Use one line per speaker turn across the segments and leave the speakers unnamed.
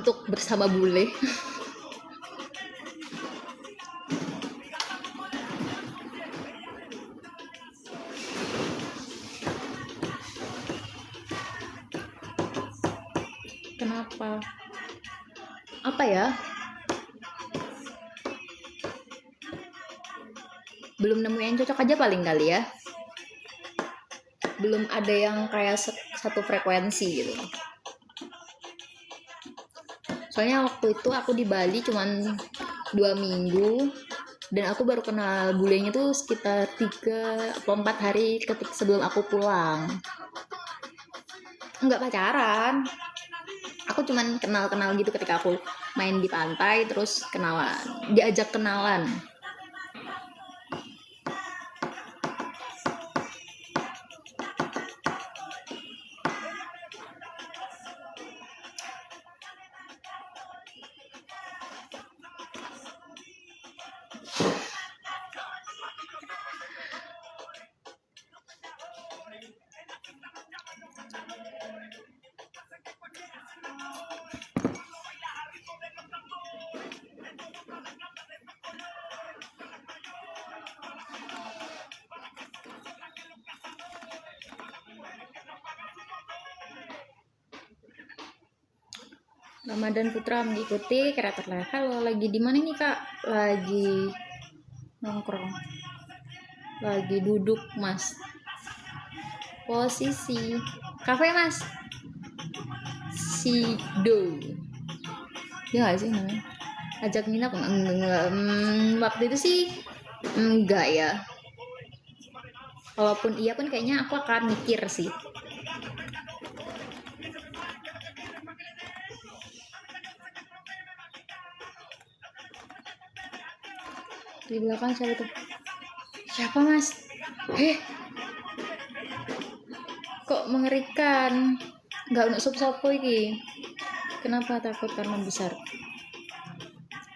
untuk bersama bule. Kenapa? Apa ya? Belum nemu yang cocok aja paling kali ya. Belum ada yang kayak satu frekuensi gitu. Soalnya waktu itu aku di Bali cuman 2 minggu dan aku baru kenal bulenya tuh sekitar 3 atau 4 hari sebelum aku pulang. Enggak pacaran, aku cuman kenal gitu ketika aku main di pantai, terus diajak kenalan. Ramadan Putra mengikuti kreator live. Halo, lagi di mana nih kak? Lagi nongkrong, lagi duduk mas. Posisi kafe mas. Sido. Ya nggak sih namanya? Ajak minat enggak. Waktu itu sih enggak ya. Walaupun iya pun kayaknya aku akan mikir sih. Di belakang siapa tuh? Siapa mas? Kok mengerikan? Nggak untuk sopo iki. Kenapa takut karena besar?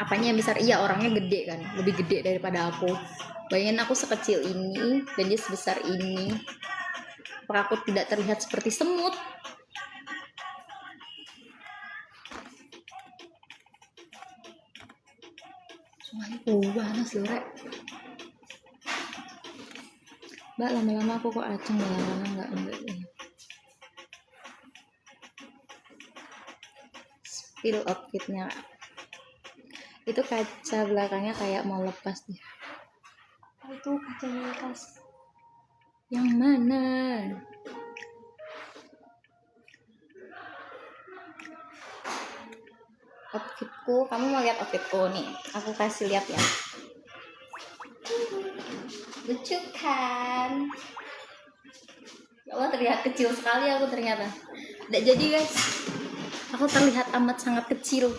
Apanya yang besar? Iya, orangnya gede kan, lebih gede daripada aku. Bayangin aku sekecil ini dan dia sebesar ini. Apakah aku tidak terlihat seperti semut? Semuanya panas loh, Rek. Mbak, lama-lama aku kok aceng, lama-lama enggak. Spill outfitnya. Itu kaca belakangnya kayak mau lepas deh. Itu kacanya lepas. Yang mana? Outfitku, kamu mau lihat outfitku nih? Aku kasih lihat ya. Lucu kan? Ya Allah, terlihat kecil sekali aku ternyata. Nggak jadi guys. Aku terlihat amat sangat kecil.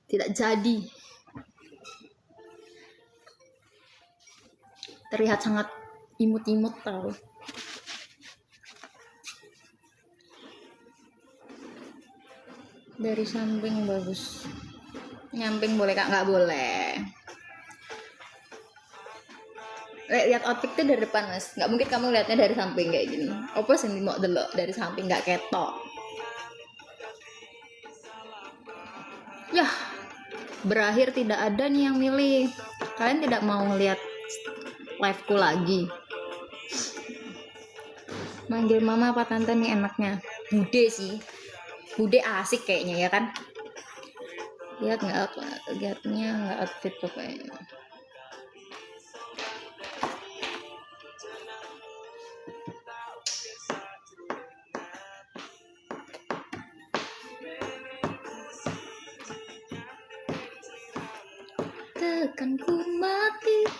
Tidak jadi. Terlihat sangat imut-imut tau. Dari samping bagus. Nyamping boleh kak? Nggak boleh. Lihat outfit tuh dari depan mas. Nggak mungkin kamu lihatnya dari samping kayak gini. Apa sih mau delok dari samping nggak ketok? Yah, berakhir tidak ada nih yang milih. Kalian tidak mau ngeliat live-ku lagi? Manggil mama apa tante nih enaknya? Bude sih. Bude asik kayaknya ya kan? Lihat nggak apa? Lihatnya nggak outfit tuh kayaknya. Tekan ku mati.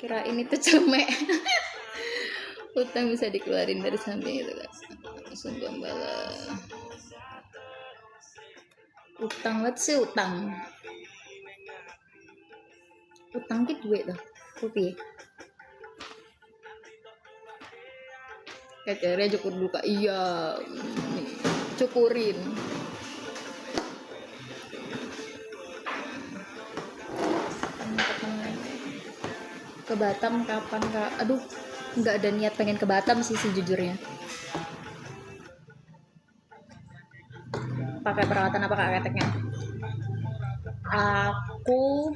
Kirain itu celemek. Utang bisa dikeluarin dari samping itu kan. Sumpah bala. Utang banget sih utang. Utang ki duit tuh. Kopi. Kacarnya cukur dulu kak. Iya. Cukurin. ke Batam kapan kak? Aduh, nggak ada niat pengen ke Batam sih sejujurnya. Pakai perawatan apa kak keteknya? Aku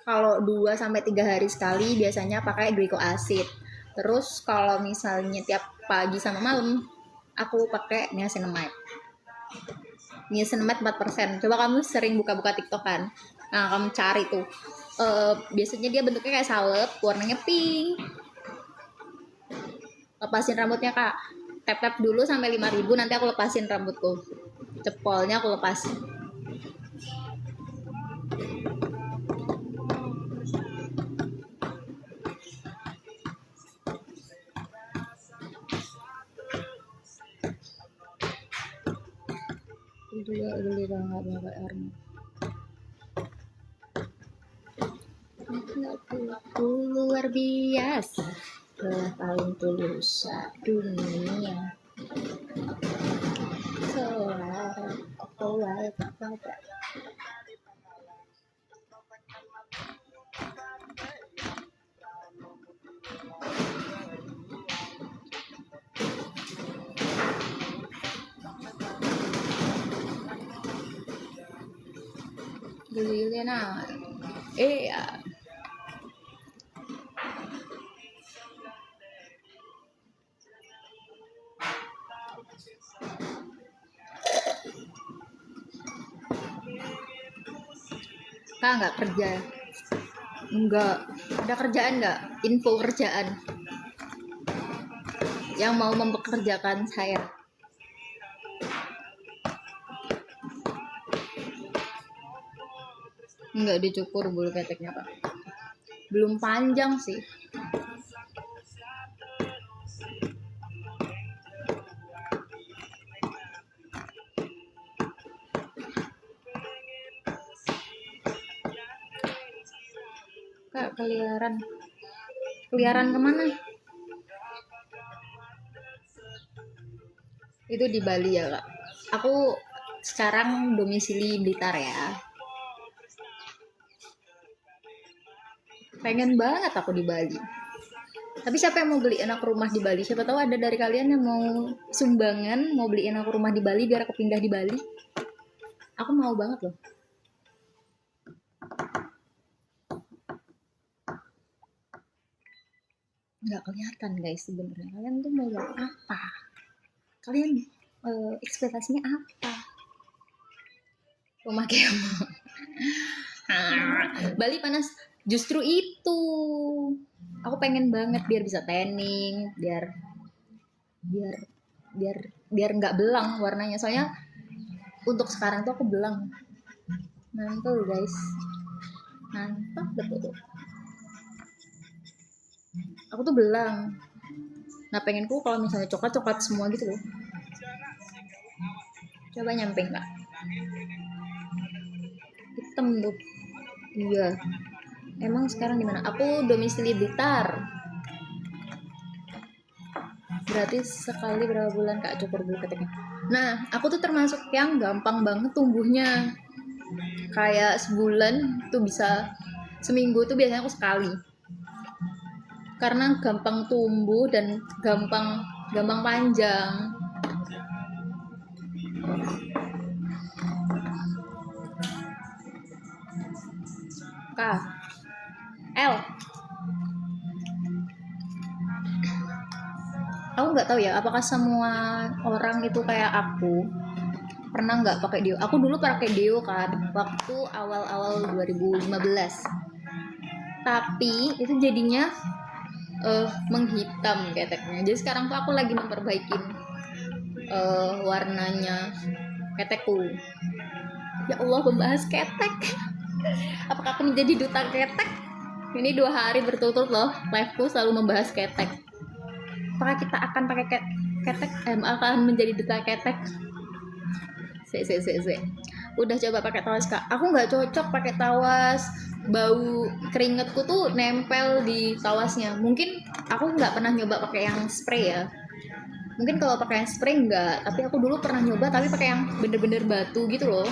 kalau 2 sampai 3 hari sekali biasanya pakai glycolic acid. Terus kalau misalnya tiap pagi sama malam aku pakai niacinamide. Niacinamide 4%. Coba kamu sering buka-buka TikTok kan? Nah, kamu cari tuh. Biasanya dia bentuknya kayak salep, warnanya pink. Lepasin rambutnya kak. Tap-tap dulu sampai 5.000, nanti aku lepasin rambutku. Cepolnya aku lepasin. Geli banget pakai armor. Luar biasa, telah paling tulus dunia. Suara awal pada geli nah. Ya. Kak nggak kerja? Nggak. Ada kerjaan nggak? Info kerjaan yang mau mempekerjakan saya. Nggak dicukur bulu keteknya Pak. Belum panjang sih. Kak keliaran kemana? Itu di Bali ya kak. Aku sekarang domisili Blitar ya. Pengen banget aku di Bali. Tapi siapa yang mau beliin aku rumah di Bali? Siapa tahu ada dari kalian yang mau sumbangan, mau beliin aku rumah di Bali biar aku pindah di Bali. Aku mau banget loh. Nggak kelihatan guys sebenarnya. Kalian tuh mau apa? Kalian ekspektasinya apa? Rumah kemo. Bali panas. Justru itu. Aku pengen banget biar bisa tanning, biar nggak belang warnanya. Soalnya untuk sekarang tuh aku belang. Mantul guys. Mantap betul. Aku tuh belang. Nah pengenku kalau misalnya coklat semua gitu loh. Coba nyamping kak. Hitam tuh. Iya. Emang sekarang di mana? Aku domisili Blitar. Berarti sekali berapa bulan kak cukur bulu keteknya? Nah, aku tuh termasuk yang gampang banget tumbuhnya. Kayak sebulan tuh bisa, seminggu tuh biasanya aku sekali. Karena gampang tumbuh dan gampang panjang. Kak, aku nggak tahu ya apakah semua orang itu kayak aku pernah nggak pakai deo. Aku dulu pakai deo kan waktu awal 2015, tapi itu jadinya menghitam keteknya. Jadi sekarang tuh aku lagi memperbaikin warnanya ketekku. Ya Allah, membahas ketek. Apakah aku menjadi duta ketek? Ini 2 hari berturut-turut loh liveku selalu membahas ketek. Apakah kita akan pakai ketek? Akan menjadi duta ketek? Udah coba pakai tawas kak. Aku nggak cocok pakai tawas. Bau keringetku tuh nempel di tawasnya. Mungkin aku nggak pernah nyoba pakai yang spray ya. Mungkin kalau pakai yang spray enggak. Tapi aku dulu pernah nyoba tapi pakai yang bener-bener batu gitu loh.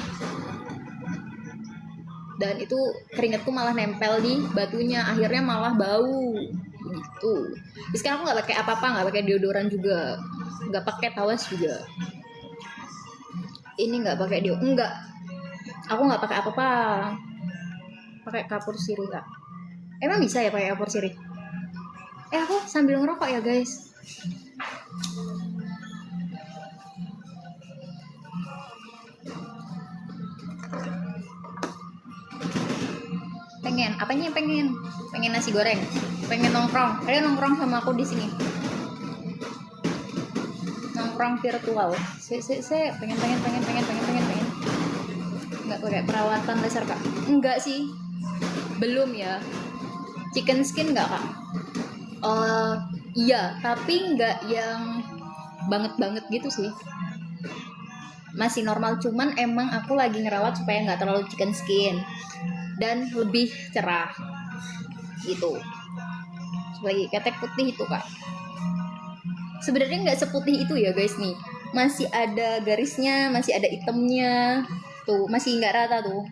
dan itu keringetku malah nempel di batunya, akhirnya malah bau gitu. Terus sekarang aku nggak pakai apa-apa, nggak pakai deodoran juga, nggak pakai tawas juga, ini nggak pakai enggak, aku nggak pakai apa-apa, pakai kapur sirih kak. Emang bisa ya pakai kapur sirih? Aku sambil ngerokok ya guys. Apanya pengen nasi goreng, pengen nongkrong, ayo nongkrong sama aku di sini, nongkrong virtual. Saya pengen nggak pakai perawatan laser kak? Enggak sih, belum ya. Chicken skin nggak kak? Iya, tapi nggak yang banget gitu sih, masih normal, cuman emang aku lagi ngerawat supaya nggak terlalu chicken skin dan lebih cerah gitu, sebagai ketek putih itu kak. Sebenarnya nggak seputih itu ya guys, nih masih ada garisnya, masih ada hitamnya tuh, masih nggak rata tuh.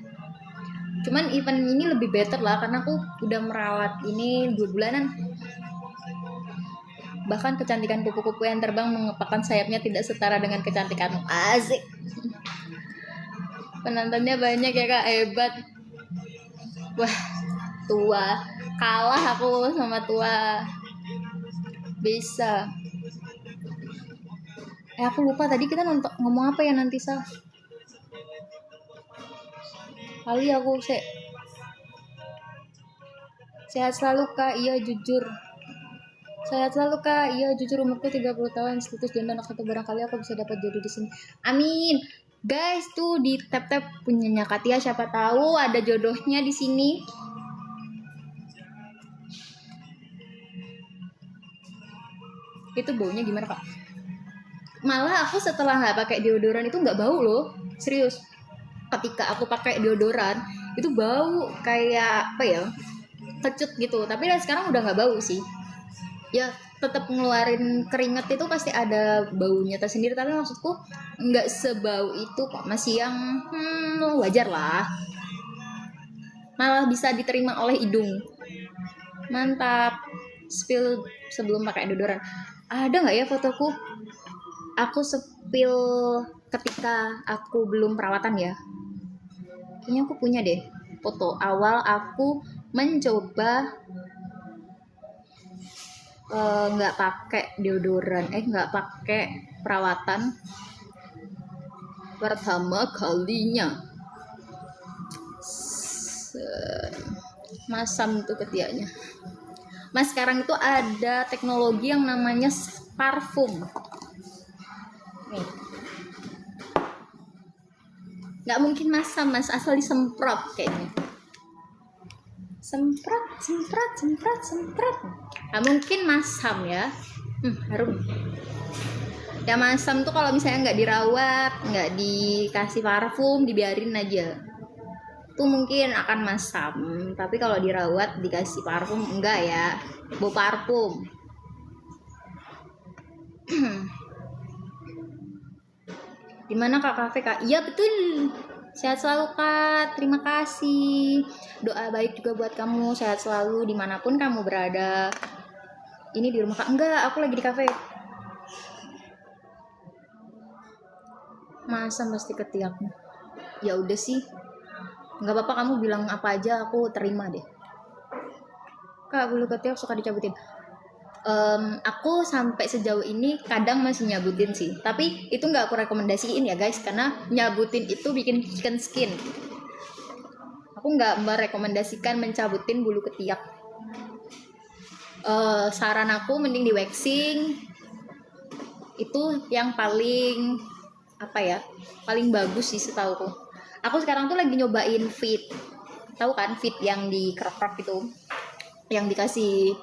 Cuman event ini lebih better lah karena aku udah merawat ini 2 bulanan. Bahkan kecantikan kupu-kupu yang terbang mengepakkan sayapnya tidak setara dengan kecantikanmu. Asik. Penontonnya banyak ya kak, hebat. Wah, tua. Kalah aku sama tua. Bisa. Aku lupa tadi kita ngomong apa ya nanti, Sa? Kali aku sehat selalu kak, iya jujur. Sehat selalu kak, iya jujur, umurku 30 tahun, status janda anak 1, barangkali aku bisa dapat jodoh di sini. Amin. Guys, tuh di tap punyanya Katia, siapa tahu ada jodohnya di sini. Itu baunya gimana kak? Malah aku setelah nggak pakai deodoran itu nggak bau loh, serius. Ketika aku pakai deodoran itu bau kayak apa ya, kecut gitu. Tapi sekarang udah nggak bau sih. Ya tetap ngeluarin keringet itu pasti ada baunya tersendiri, tapi maksudku nggak sebau itu kok, masih yang wajar lah, malah bisa diterima oleh hidung. Mantap. Spill sebelum pakai deodoran, ada nggak ya fotoku aku spill ketika aku belum perawatan ya? Kayaknya aku punya deh foto awal aku mencoba nggak pakai deodoran, nggak pakai perawatan pertama kalinya. Masam tuh ketiaknya. Mas, sekarang itu ada teknologi yang namanya parfum. Nih. Nggak mungkin masam mas, asal disemprot kayaknya. Semprot. Nggak mungkin masam ya. Harum. Ya masam tuh kalau misalnya nggak dirawat, nggak dikasih parfum, dibiarin aja, tuh mungkin akan masam. Tapi kalau dirawat, dikasih parfum, enggak ya, bau parfum. Gimana kak kafe kak? Iya betul. Sehat selalu kak, terima kasih. Doa baik juga buat kamu, sehat selalu dimanapun kamu berada. Ini di rumah kak? Enggak, aku lagi di kafe. Masa pasti ketiakmu? Ya udah sih, nggak apa-apa, kamu bilang apa aja aku terima deh. Kak, bulu ketiak suka dicabutin. Aku sampai sejauh ini kadang masih nyabutin sih, tapi itu nggak aku rekomendasiin ya guys, karena nyabutin itu bikin chicken skin. Aku nggak merekomendasikan mencabutin bulu ketiak. Saran aku mending di waxing, itu yang paling apa ya, paling bagus sih setauku. Aku sekarang tuh lagi nyobain fit, tahu kan fit yang di kerok itu, yang dikasih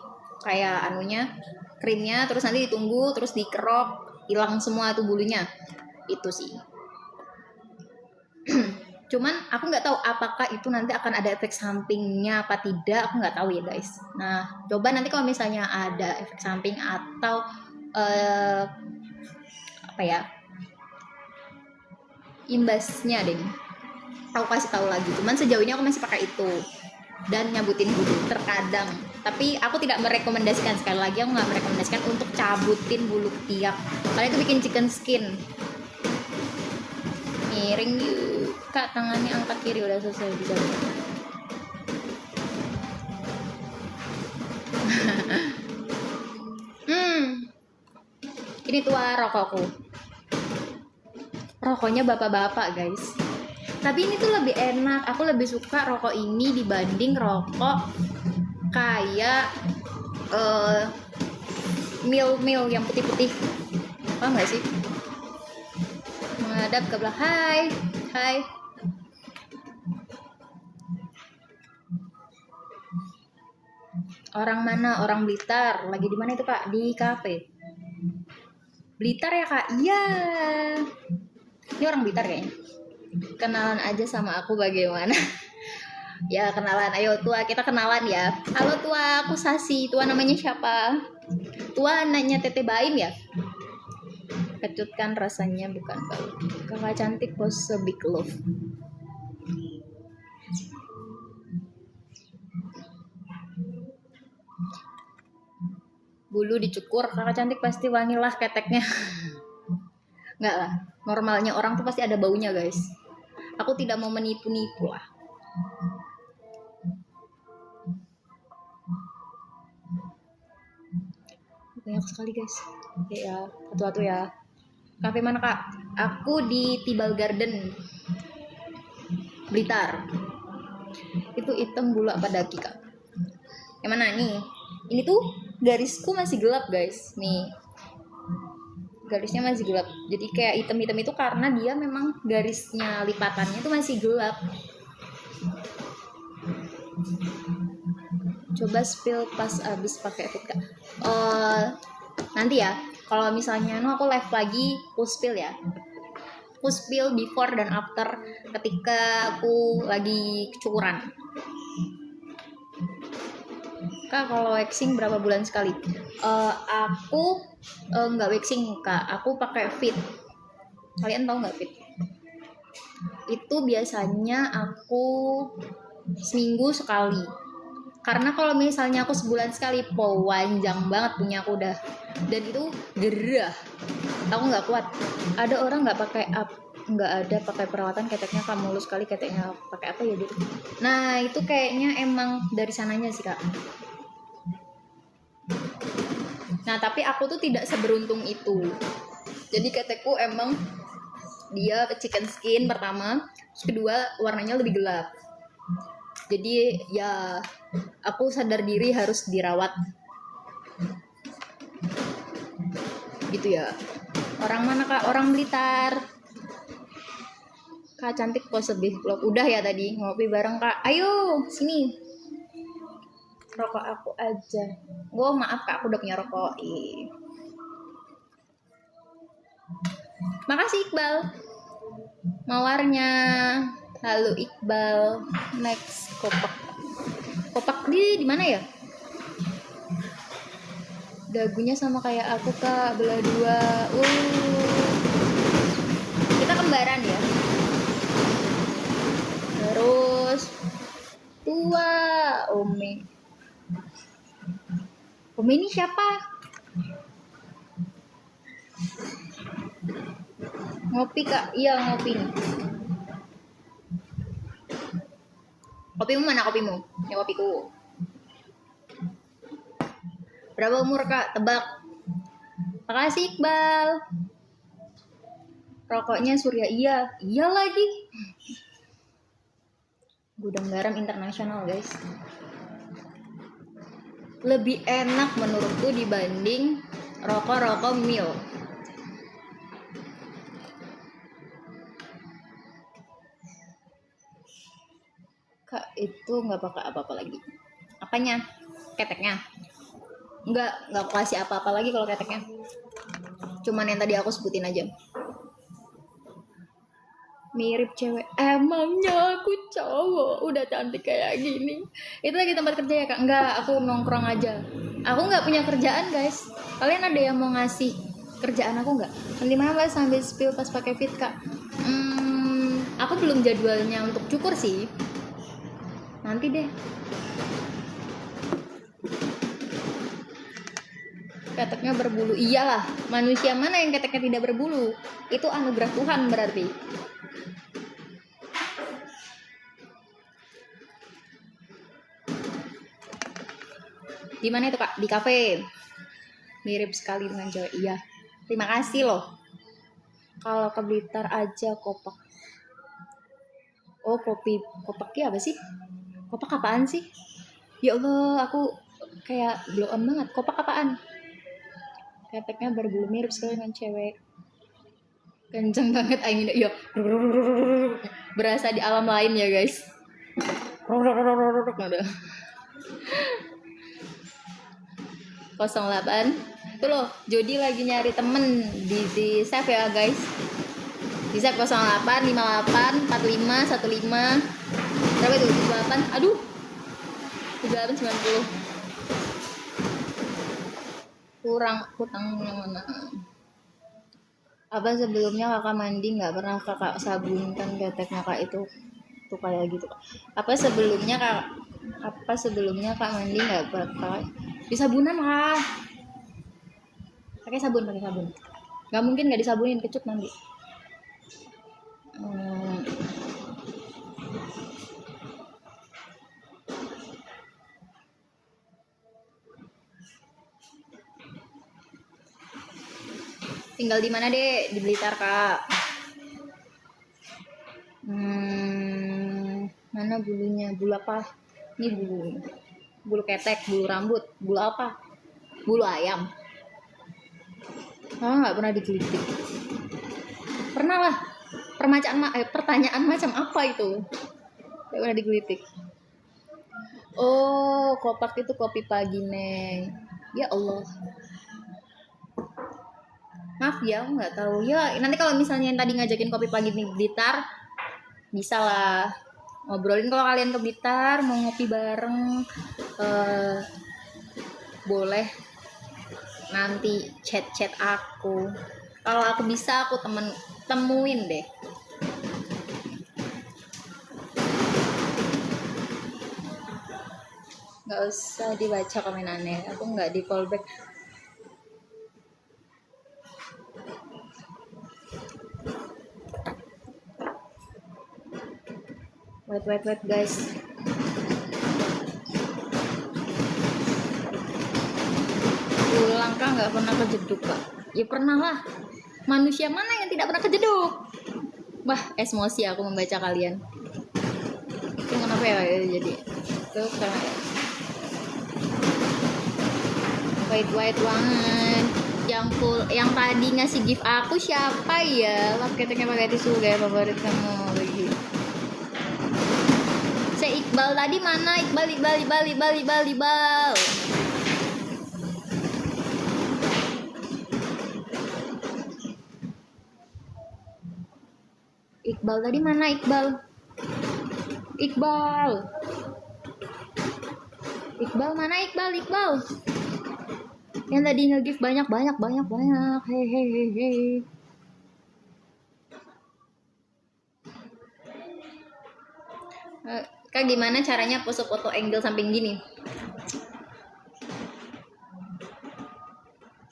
kayak anunya, krimnya, terus nanti ditunggu, terus dikerok, hilang semua tuh bulunya, itu sih. Cuman aku nggak tahu apakah itu nanti akan ada efek sampingnya apa tidak, aku nggak tahu ya guys. Nah coba nanti kalau misalnya ada efek samping atau apa ya, imbasnya deh, aku kasih tahu lagi. Cuman sejauh ini aku masih pakai itu dan nyabutin bulu terkadang. Tapi aku tidak merekomendasikan, sekali lagi aku nggak merekomendasikan untuk cabutin bulu ketiak. Karena itu bikin chicken skin. Miring yuk kak, tangannya angkat kiri, udah selesai bisa. Ini tua rokokku. Rokoknya bapak-bapak guys. Tapi ini tuh lebih enak. Aku lebih suka rokok ini dibanding rokok kayak mil yang putih-putih. Paham gak sih? Menghadap ke belakang. Hai. Orang mana? Orang Blitar. Lagi di mana itu kak? Di kafe. Blitar ya kak? Iya. Ini orang Blitar kayaknya. Kenalan aja sama aku bagaimana? Ya kenalan, ayo tua, kita kenalan ya. Halo tua, aku Sasi. Tua namanya siapa? Tua anaknya Tete Baim ya? Kecutkan rasanya bukan bau. Kakak cantik pose big love. Bulu dicukur, kakak cantik pasti wangi lah keteknya. Enggak lah, normalnya orang tuh pasti ada baunya guys. Aku tidak mau menipu-nipu lah. Banyak sekali guys. Ya, satu-satu ya. Kafe mana kak? Aku di Tibal Garden, Blitar. Itu hitam bulu apa daki kak? Yang mana nih? Ini tuh garisku masih gelap guys. Nih, garisnya masih gelap. Jadi kayak hitam-hitam itu karena dia memang garisnya lipatannya tuh masih gelap. Coba spill pas abis pakai fit kak. Nanti ya. Kalau misalnya aku live lagi, aku spill ya. Aku spill before dan after ketika aku lagi kecukuran. Kak, kalau waxing berapa bulan sekali? Aku nggak waxing kak, aku pakai fit. Kalian tahu nggak fit? Itu biasanya aku seminggu sekali. Karena kalau misalnya aku sebulan sekali, panjang banget punya aku udah. Dan itu gerah. Aku nggak kuat. Ada orang nggak pakai nggak ada pakai perawatan keteknya kak, mulus sekali keteknya, pakai apa ya gitu. Nah itu kayaknya emang dari sananya sih kak. Nah tapi aku tuh tidak seberuntung itu. Jadi ketekku emang dia chicken skin pertama, terus kedua warnanya lebih gelap. Jadi ya aku sadar diri harus dirawat. Gitu ya. Orang mana kak? Orang Blitar. Kak cantik pose big vlog. Udah ya tadi ngopi bareng kak. Ayo sini. Rokok aku aja. Gue maaf kak, aku udah punya rokok. Makasih Iqbal. Mawarnya. Halo Iqbal. Next kopak. Kopak di mana ya? Dagunya sama kayak aku kak, belah dua. Kita kembaran ya. Terus tua Ome. Ome ini siapa? Ngopi kak? Iya ngopi nih. Kopimu mana kopimu? Ya kopiku. Berapa umur kak? Tebak. Makasih Iqbal. Rokoknya Surya. Iya lagi. Gudang garam internasional guys. Lebih enak menurutku dibanding rokok-rokok mil. Kak itu nggak pakai apa-apa lagi. Apanya? Keteknya? Nggak aku kasih apa-apa lagi kalau keteknya. Cuman yang tadi aku sebutin aja. Mirip cewek. Emangnya aku cowok udah cantik kayak gini. Itu lagi tempat kerja ya kak? Enggak, aku nongkrong aja. Aku nggak punya kerjaan guys. Kalian ada yang mau ngasih kerjaan aku nggak? Nanti mana sambil spill pas pakai fit kak? Aku belum jadwalnya untuk cukur sih. Nanti deh. Keteknya berbulu. Iyalah, manusia mana yang keteknya tidak berbulu? Itu anugerah Tuhan berarti. Di mana itu Kak? Di kafe. Mirip sekali dengan cewek. Iya. Terima kasih loh. Kalau ke Blitar aja kopak. Oh, kopi. Kopaknya apa sih? Kopak apaan sih? Ya Allah, aku kayak blow on banget. Kopak apaan? Keteknya berbulu mirip sekali dengan cewek. Kenceng banget angin. Ya. Berasa di alam lain ya, guys. Ada. 08. Tuh loh, Jody lagi nyari temen di save ya, guys. Di save 08 58 45 15. Berapa itu? 78. Aduh. 38 90. Kurang hutang yang mana? Apa sebelumnya kakak mandi nggak pernah kakak sabunkan keteknya kak itu tuh kayak gitu. Apa sebelumnya kak mandi nggak pernah disabunan lah. Pakai sabun. Nggak mungkin nggak disabunin, kecut nanti. Tinggal di mana deh? Di Blitar kak. Mana bulunya? Bulu apa? Ini bulu ketek, bulu rambut, bulu apa? Bulu ayam. Nggak pernah digelitik. Pernah lah. Pertanyaan macam apa itu? Nggak pernah digelitik. Oh, kopak itu kopi pagi neng. Ya Allah. Maaf ya, aku nggak tahu. Ya, nanti kalau misalnya yang tadi ngajakin kopi pagi nih Blitar, bisa lah ngobrolin. Kalau kalian ke Blitar mau ngopi bareng, boleh nanti chat aku. Kalau aku bisa, aku temuin deh. Nggak usah dibaca komenannya, aku nggak di callback. Wait guys. Pulang kah nggak pernah kejeduk kak? Ya pernah lah. Manusia mana yang tidak pernah kejeduk? Wah, emosi aku membaca kalian. Itu kenapa ya jadi? Itu karena wait banget. Yang tadi ngasih gift aku siapa ya? Lap keteknya pakai tisu gaya favorit kamu lagi. Iqbal tadi mana? Iqbal. Iqbal tadi mana? Iqbal mana? Iqbal. Yang tadi nge-gift banyak. Hei. Kak, gimana caranya pose foto angle samping gini?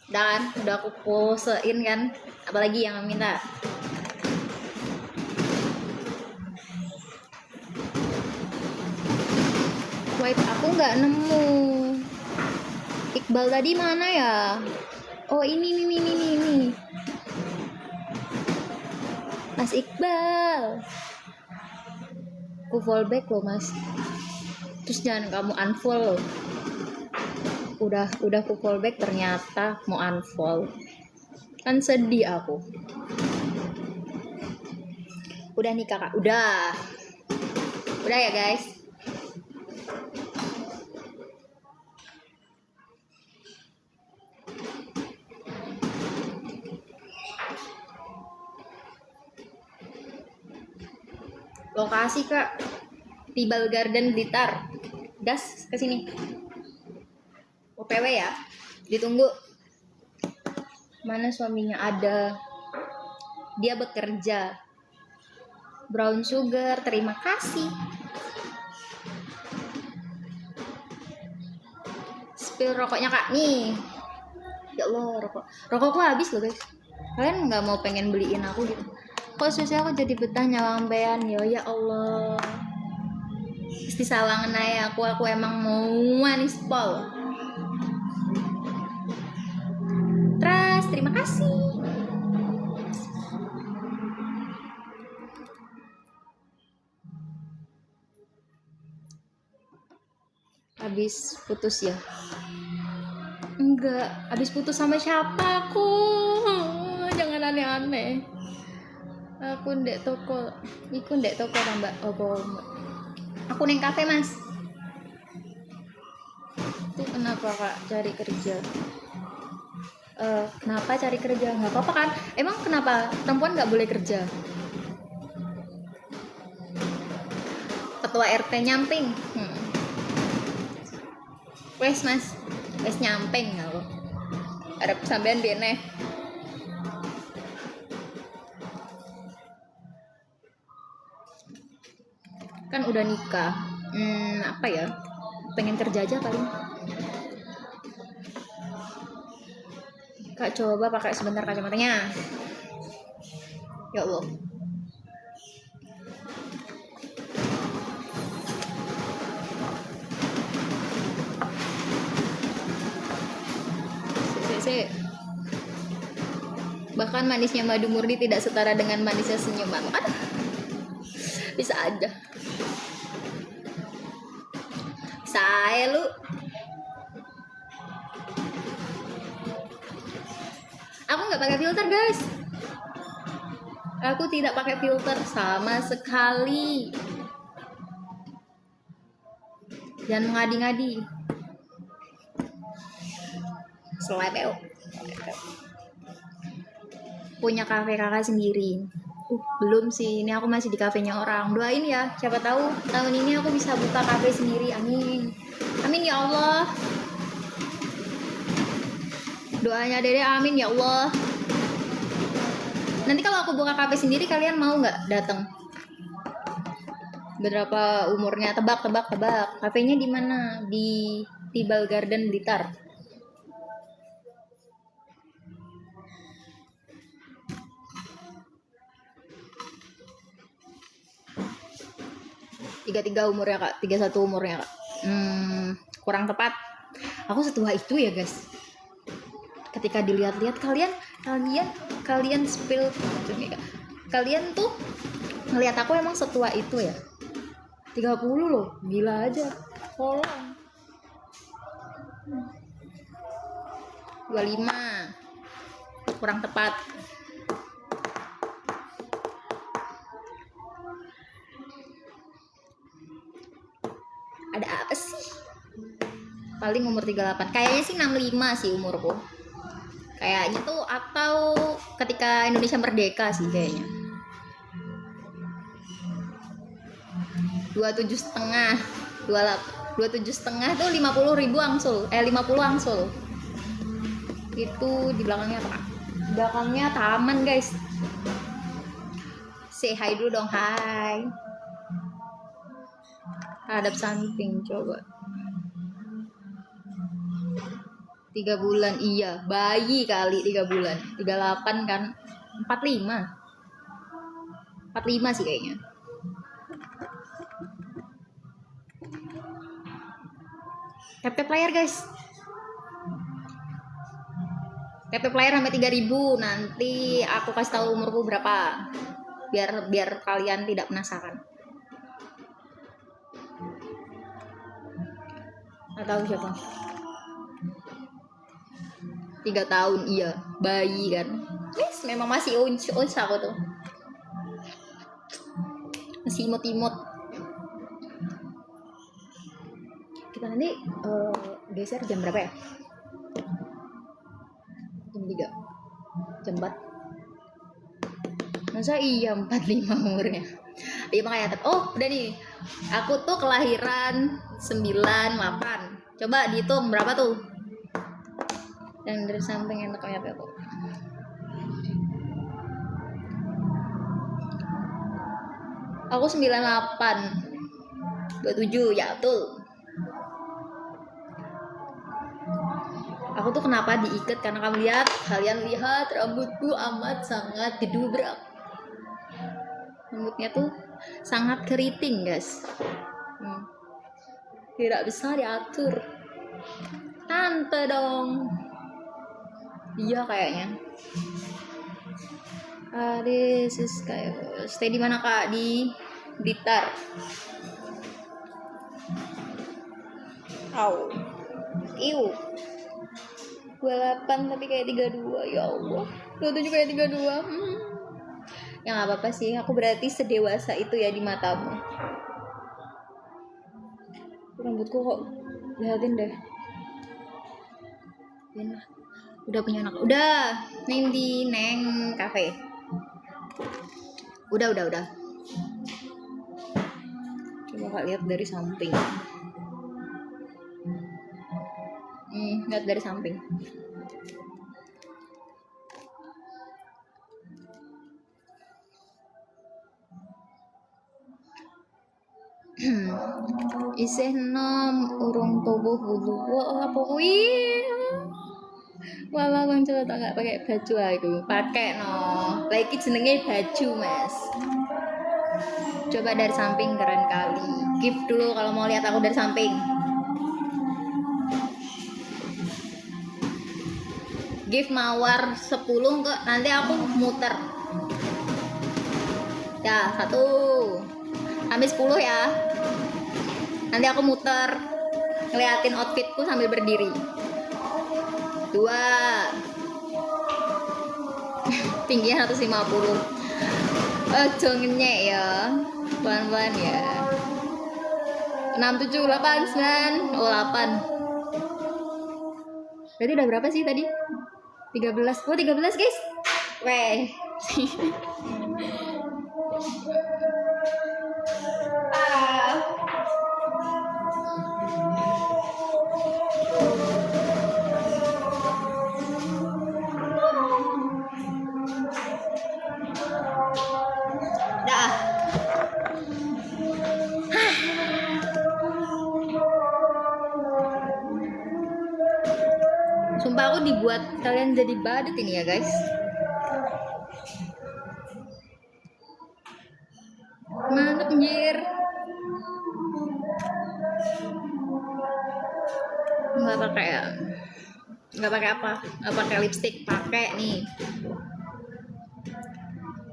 Udah aku posein kan. Apalagi yang minta. Wait, aku nggak nemu. Iqbal tadi mana ya? Oh, ini. Mas Iqbal. Aku fallback loh mas. Terus jangan kamu unfollow. Udah aku fallback ternyata mau unfollow. Kan sedih aku. Udah nih kakak. Udah ya guys. Lokasi kak, Tibal Garden Blitar. Gas kesini. OPW ya. Ditunggu. Mana suaminya ada? Dia bekerja. Brown sugar, terima kasih. Spill rokoknya kak nih. Ya Allah, rokokku habis loh guys. Kalian nggak mau pengen beliin aku gitu? Kok susah aku jadi betah nyawang bean ya Allah. Mesti sawangan aja aku emang mau manis pol. Trust, terima kasih. Habis putus ya? Enggak, habis putus sama siapa aku? Jangan aneh-aneh. Aku ndek toko, iku ndek toko tambah opo. Aku neng kafe mas. Itu kenapa kak cari kerja? Kenapa cari kerja? Nggak apa-apa kan? Emang kenapa perempuan nggak boleh kerja? Ketua RT nyamping. Wes mas, wes nyamping aku. Ada sampean dene. Kan udah nikah. Apa ya? Pengen kerja aja paling. Kak coba pakai sebentar kacamatanya. Ya Allah. Bahkan manisnya madu murni tidak setara dengan manisnya senyuman. Aduh. Bisa aja. Saya lu. Aku nggak pakai filter guys. Aku tidak pakai filter sama sekali. Jangan mengadi-ngadi. Selepel. Punya kafe kakak sendiri. Belum sih, ini aku masih di kafenya orang. Doain ya, siapa tahu tahun ini aku bisa buka kafe sendiri. Amin. Amin ya Allah. Doanya Dede, amin ya Allah. Nanti kalau aku buka kafe sendiri, kalian mau nggak datang? Berapa umurnya? Tebak. Kafenya di mana? Di Tibal Garden Blitar. Tiga umurnya kak, 31 umurnya kak. Kurang tepat. Aku setua itu ya guys. Ketika dilihat-lihat kalian spill, kalian tuh ngelihat aku emang setua itu ya. 30 loh, gila aja. Tolong. 25. Kurang tepat. Ada apa sih? Paling umur 38. Kayaknya sih 65 sih umurku. Kayaknya tuh atau ketika Indonesia merdeka sih kayaknya. 27,5. 27,5 tuh 50.000 angsul. 50 angsul. Itu di belakangnya apa? Belakangnya taman guys. Say hi dulu dong, hai. Hadap samping coba. 3 bulan, iya, bayi kali 3 bulan. 38 kan. 45 sih kayaknya. Tap layar guys. Tap layar sampai 3.000. Nanti aku kasih tahu umurku berapa. Biar kalian tidak penasaran. Nggak tahu siapa. 3 tahun, iya, bayi kan. Yes, memang masih uns aku tuh. Masih imut-imut. Kita nanti geser jam berapa ya? Jam 3. Jam 4. Masa iya 45 umurnya. Iya makanya. Oh udah nih. Aku tuh kelahiran 98. Coba dihitung berapa tuh? Yang dari samping enak kayak apa kok? Aku 98. 27 ya betul. Aku tuh kenapa diikat karena kalian lihat rambutku amat sangat didubrak. Rambutnya tuh sangat keriting guys. Tidak bisa diatur. Tante dong. Iya kayaknya. This kayak stay di mana Kak? Di Blitar. Au. Iu. 28 tapi kayak 32. Ya Allah. 27 kayak 32. Ya nggak apa-apa sih. Aku berarti sedewasa itu ya di matamu. Rambutku kok lihatin deh. Enak. Udah punya anak. Udah. Neng di Neng Cafe. Udah. Coba Kak lihat dari samping. Lihat dari samping. Isih nom urung tubuh bulu. Wah apa kuwi? Walah bang coba tak gak pakai baju aku. Pakai no. Lagi jenenge baju mas. Coba dari samping keren kali. Give dulu kalau mau lihat aku dari samping. Give mawar 10 ke nanti aku muter. Ya 1 sampai 10 ya. Nanti aku muter ngeliatin outfitku sambil berdiri. 2 tingginya 150. Jangan ngenyek ya, pelan-pelan ya. 6, 7, 8, 9. Oh 8. Berarti udah berapa sih tadi? 13. Oh 13 guys. Weh. Sumpah aku dibuat kalian jadi badut ini ya guys. Mantap anjir. Nggak pakai ya. Nggak pakai apa? Nggak pakai lipstick. Pakai nih.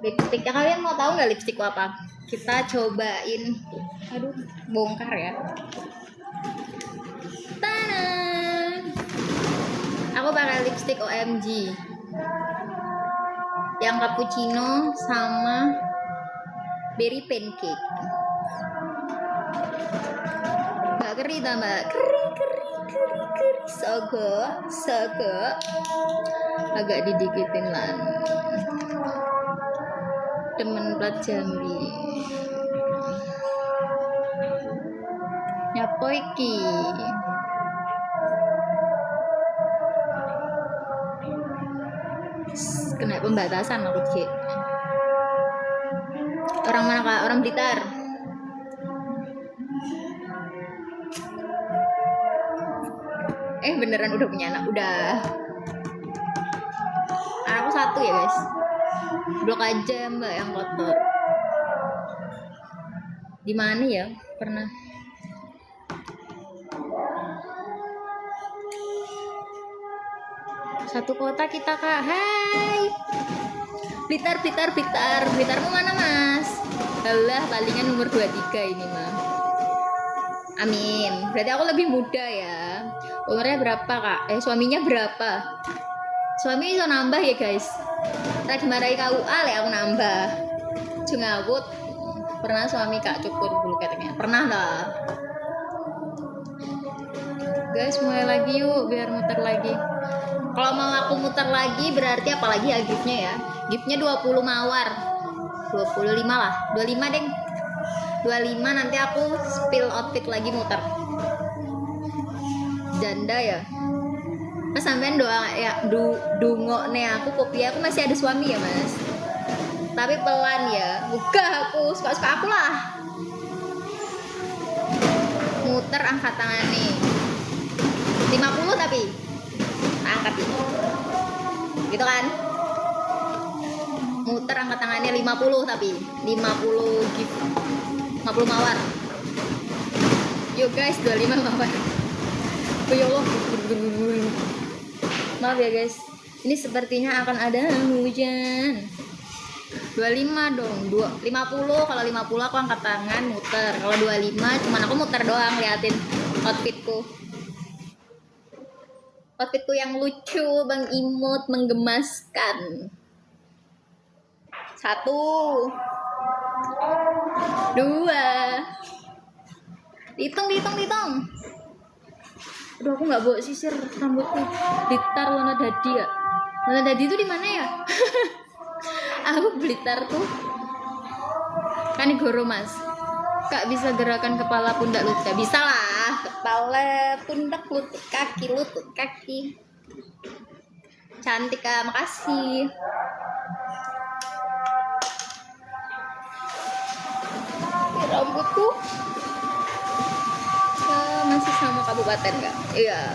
Lipstick. Ya, kalian mau tahu nggak lipstick apa? Kita cobain. Aduh, bongkar ya. Aku pakai lipstick OMG yang cappuccino sama berry pancake. Mbak keri tambah keri sogo agak didikitin lah. Temen plat Jambi nyapo iki. Kena pembatasan aku cek. Orang mana Kak? Orang Blitar. Beneran udah punya anak? Udah. Anakku 1 ya guys. Blok aja mbak yang kotor. Di mana ya? Pernah. Satu kota kita Kak. Hai. Blitar. Blitarmu mana Mas? Alah, palingan nomor 23 ini mah. Amin. Berarti aku lebih muda ya. Umurnya berapa Kak? Suaminya berapa? Suami bisa nambah ya guys. Tadi marahi KUA le aku nambah. Jengawut. Pernah suami Kak cukur bulu keteknya. Pernah lah. Guys, mulai lagi yuk biar muter lagi. Kalau mau aku muter lagi berarti apalagi ya giftnya ya. Giftnya 20 mawar. 25 lah. 25 deng. 25 nanti aku spill outfit lagi muter. Janda ya. Mas sampean doa ya dungo nih aku kopi aku masih ada suami ya Mas. Tapi pelan ya. Buka aku, suka-suka aku lah. Muter, angkat tangan nih. 50 tapi angkat ini. Gitu kan? Muter, angkat tangannya 50 tapi 50 gift. 50 mawar. Yuk guys, 25 mawar. Oh ya Allah. Maaf ya guys. Ini sepertinya akan ada hujan. 25 dong. 50, kalau 50 aku angkat tangan muter. Kalau 25 cuman aku muter doang liatin outfitku. Outfitku yang lucu, Bang Imut, menggemaskan. 1 2 Dihitung. Aduh, aku nggak bawa sisir rambutku. Blitar Lona Dadi ya. Lona Dadi itu di mana ya? Aku Blitar tuh Kanigoro Mas. Kak bisa gerakan kepala pundak lutut? Gak bisa lah. Kepala pundak lutut kaki. Cantik Kak, makasih. Rambutku masih sama kabupaten nggak? Iya.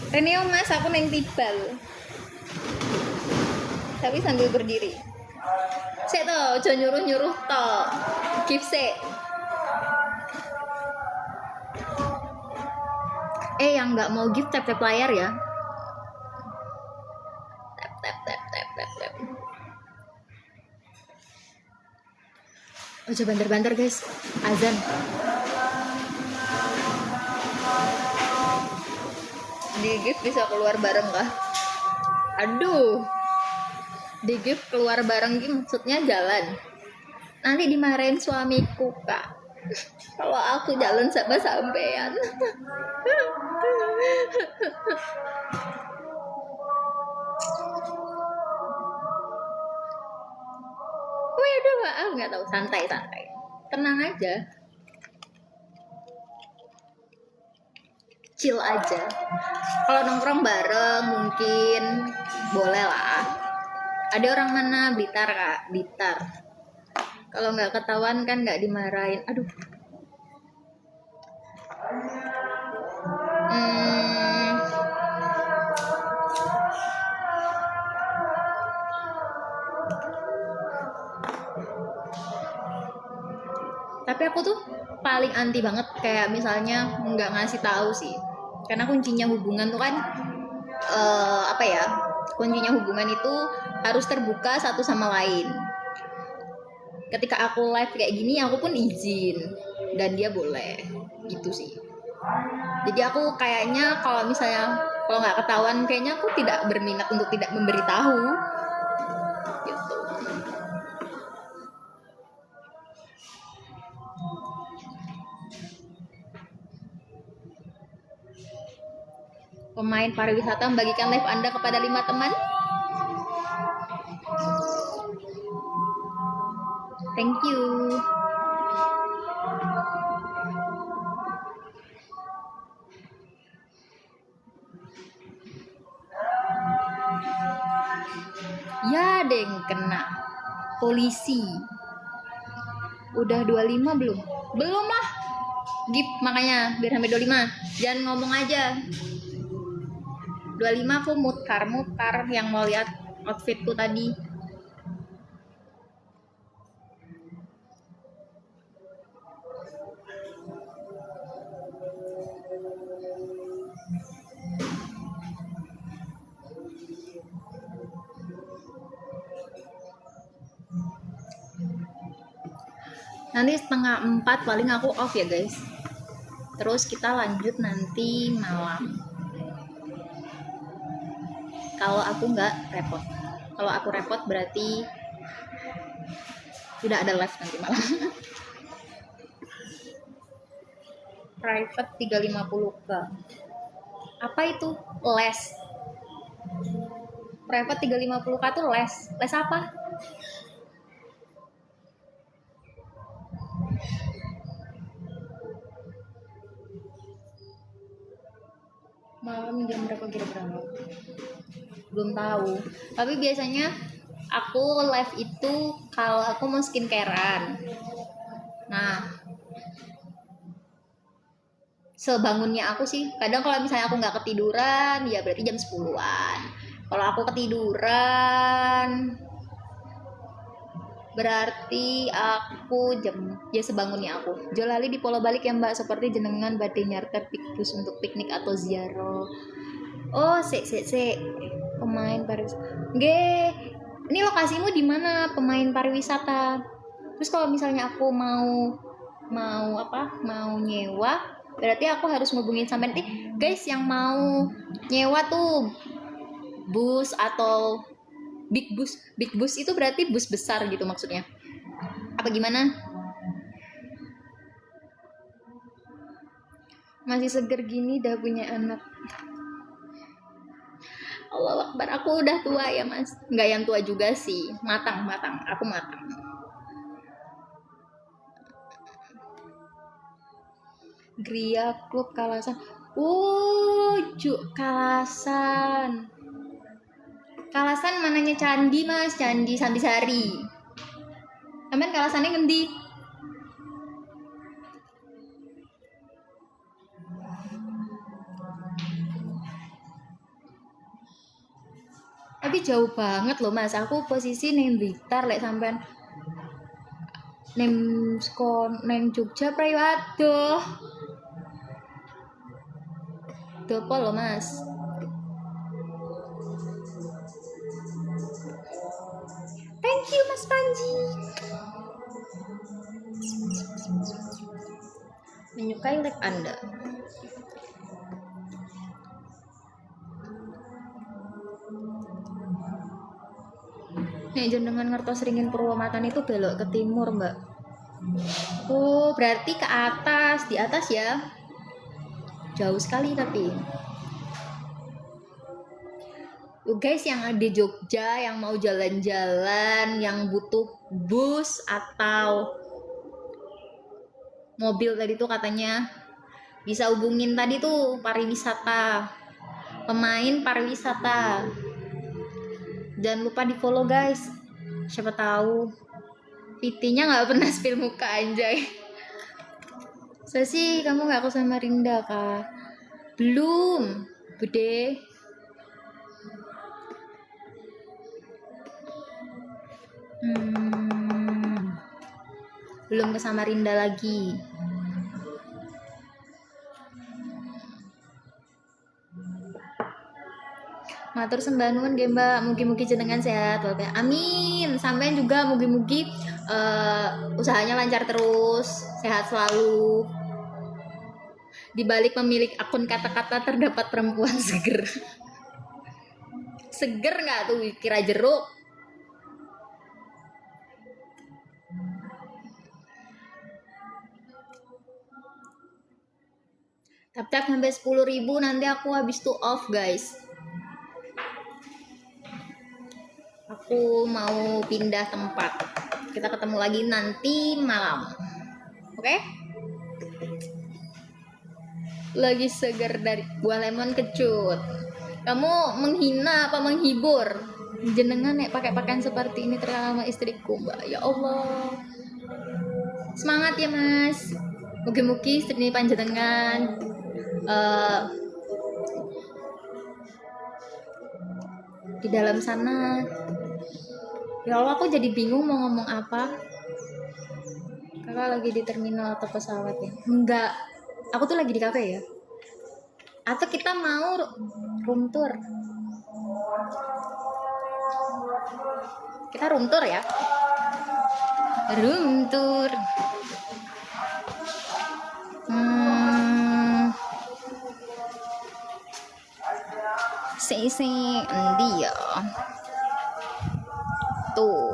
Reneo Mas, aku neng Tibal. Tapi sambil berdiri. Sik to, aja nyuruh to. Give sik. Yang nggak mau gift tap layar ya. Tap. Ojo banter guys. Azan. Di gift bisa keluar bareng kah? Aduh. Di gift keluar bareng gitu maksudnya jalan. Nanti dimarahin suamiku Kak. Kalau aku jalan sama sampean. Oh ya udah maaf, nggak tahu, santai. Tenang aja. Chill aja. Kalau nongkrong bareng mungkin boleh lah. Ada orang mana? Blitar Kak, Blitar. Kalau nggak ketahuan kan nggak dimarahin. Aduh. Tapi aku tuh paling anti banget kayak misalnya nggak ngasih tahu sih. Karena kuncinya hubungan tuh kan kuncinya hubungan itu harus terbuka satu sama lain. Ketika aku live kayak gini aku pun izin dan dia boleh gitu sih. Jadi aku kayaknya kalau nggak ketahuan kayaknya aku tidak berminat untuk tidak memberitahu gitu. Pemain pariwisata membagikan live Anda kepada 5 teman. Thank you. Ya deng, kena polisi. Udah 25 belum? Belum lah. Gip makanya biar sampai 25. Jangan ngomong aja. 25 aku mutar yang mau lihat outfitku tadi. Nanti 3:30 paling aku off ya guys. Terus kita lanjut nanti malam. Kalau aku nggak repot. Kalau aku repot berarti tidak ada live nanti malam. Private 350k. Apa itu? Les. Private 350k tuh les. Les apa? Malam jam berapa kira-kira? Belum tahu. Tapi biasanya Aku live itu kalau aku mau skincarean. Nah, sebangunnya aku sih, kadang kalau misalnya aku nggak ketiduran, ya berarti jam 10-an. Kalau aku ketiduran, berarti aku ya sebangunnya aku. Jolali di Pulau Balik ya Mbak, seperti jenengan badhe nyarter pikbus untuk piknik atau ziarah. Oh, pemain pariwisata. Nggih. Ini lokasimu di mana? Pemain pariwisata. Terus kalau misalnya aku mau nyewa, berarti aku harus ngubungin sampean guys yang mau nyewa tuh bus atau big bus itu berarti bus besar gitu maksudnya. Apa gimana? Masih seger gini udah punya anak. Allah Akbar, aku udah tua ya mas. Nggak yang tua juga sih, matang, aku matang. Gria Klub Kalasan. Kalasan. Kalasan mananya candi mas, Candi Sambisari. Sampean kalasannya ngendi? Tapi jauh banget loh mas, aku posisi neng Blitar lek sampean neng Jogja prai waduh. Dopo loh mas. Thank you mas Panji. Menyukai live Anda. Nek jenengan ngertos Ringin Purwomatan itu belok ke timur, Mbak. Oh, berarti ke atas, di atas ya. Jauh sekali tapi. Guys yang ada di Jogja, yang mau jalan-jalan, yang butuh bus atau mobil tadi tuh katanya bisa hubungin tadi tuh pariwisata, pemain pariwisata. Jangan lupa di follow guys, siapa tahu VT-nya nggak pernah spill muka anjay. Sesi, kamu nggak ke Samarinda kah? Belum, Bude. Belum ke Samarinda lagi. Matur sembah nuwun nggih Mbak, mugi-mugi jenengan sehat walafiat. Amin. Sampean juga mugi-mugi usahanya lancar terus, sehat selalu. Di balik pemilik akun kata-kata terdapat perempuan seger. Seger nggak tuh kira jeruk? Tap-tap sampai 10.000 nanti aku habis tuh off guys. Aku mau pindah tempat. Kita ketemu lagi nanti malam. Oke? Lagi segar dari buah lemon kecut. Kamu menghina apa menghibur? Jenengan nek pakai pakaian seperti ini terkenal sama istriku, Mbak. Ya Allah. Semangat ya, Mas. Mugi-mugi istri panjenengan di dalam sana. Ya Allah, aku jadi bingung mau ngomong apa. Kakak lagi di terminal atau pesawat ya? Enggak, aku tuh lagi di kafe ya. Atau kita mau room tour? Kita room tour ya? Room tour. Sing dia tuh.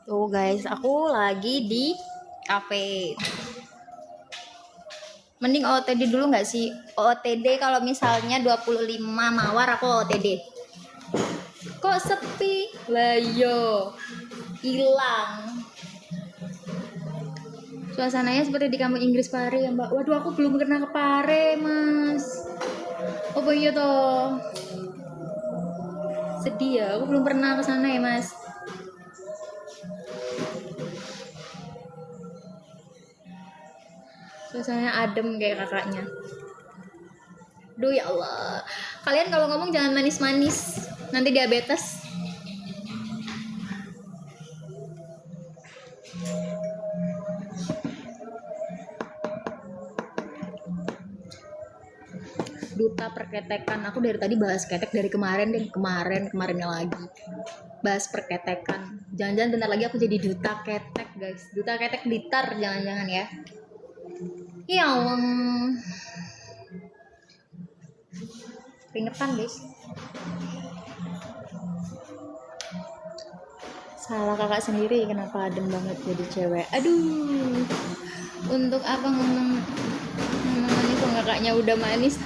Tuh guys, aku lagi di cafe. Mending OOTD dulu nggak sih? OOTD kalau misalnya 25 mawar aku OOTD. Kok sepi? Lah yo, hilang. Suasananya seperti di kampung Inggris Pare ya mbak. Waduh aku belum pernah ke Pare mas. Oh iya toh. Sedih ya, aku belum pernah ke sana ya mas. Suasananya adem kayak kakaknya. Duh ya Allah. Kalian kalau ngomong jangan manis-manis, nanti diabetes. Duta perketekan. Aku dari tadi bahas ketek dari kemarin deh, kemarinnya lagi. Bahas perketekan. Jangan-jangan bentar lagi aku jadi duta ketek, guys. Duta ketek Blitar jangan-jangan ya. Ya Allah. Keringetan, guys. Salah kakak sendiri kenapa adem banget jadi cewek. Aduh. Untuk apa ngomong manis kok kakaknya udah manis.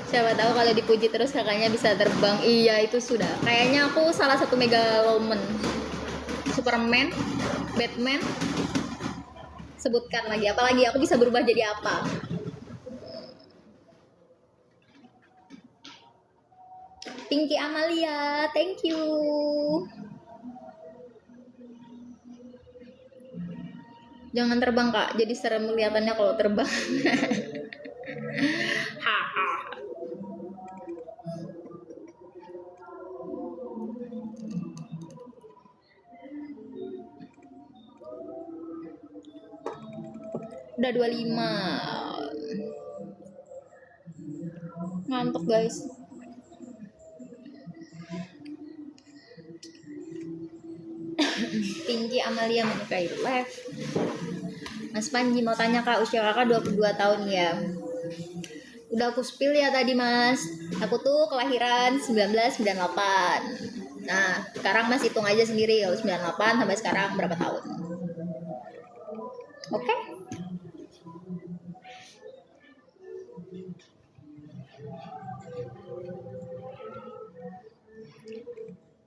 Siapa tahu kalau dipuji terus kakaknya bisa terbang. Iya itu sudah. Kayaknya aku salah satu megaloman. Superman, Batman. Sebutkan lagi. Apalagi aku bisa berubah jadi apa? Pinky Amalia, thank you. Jangan terbang kak, jadi serem kelihatannya kalau terbang. Haha. Udah 25. Ngantuk guys. Pinky Amalia menyukai live. Mas Panji mau tanya kak, usia kakak 22 tahun ya. Udah aku spill ya tadi mas. Aku tuh kelahiran 1998. Nah sekarang mas hitung aja sendiri kalau 98 sampai sekarang berapa tahun. Oke?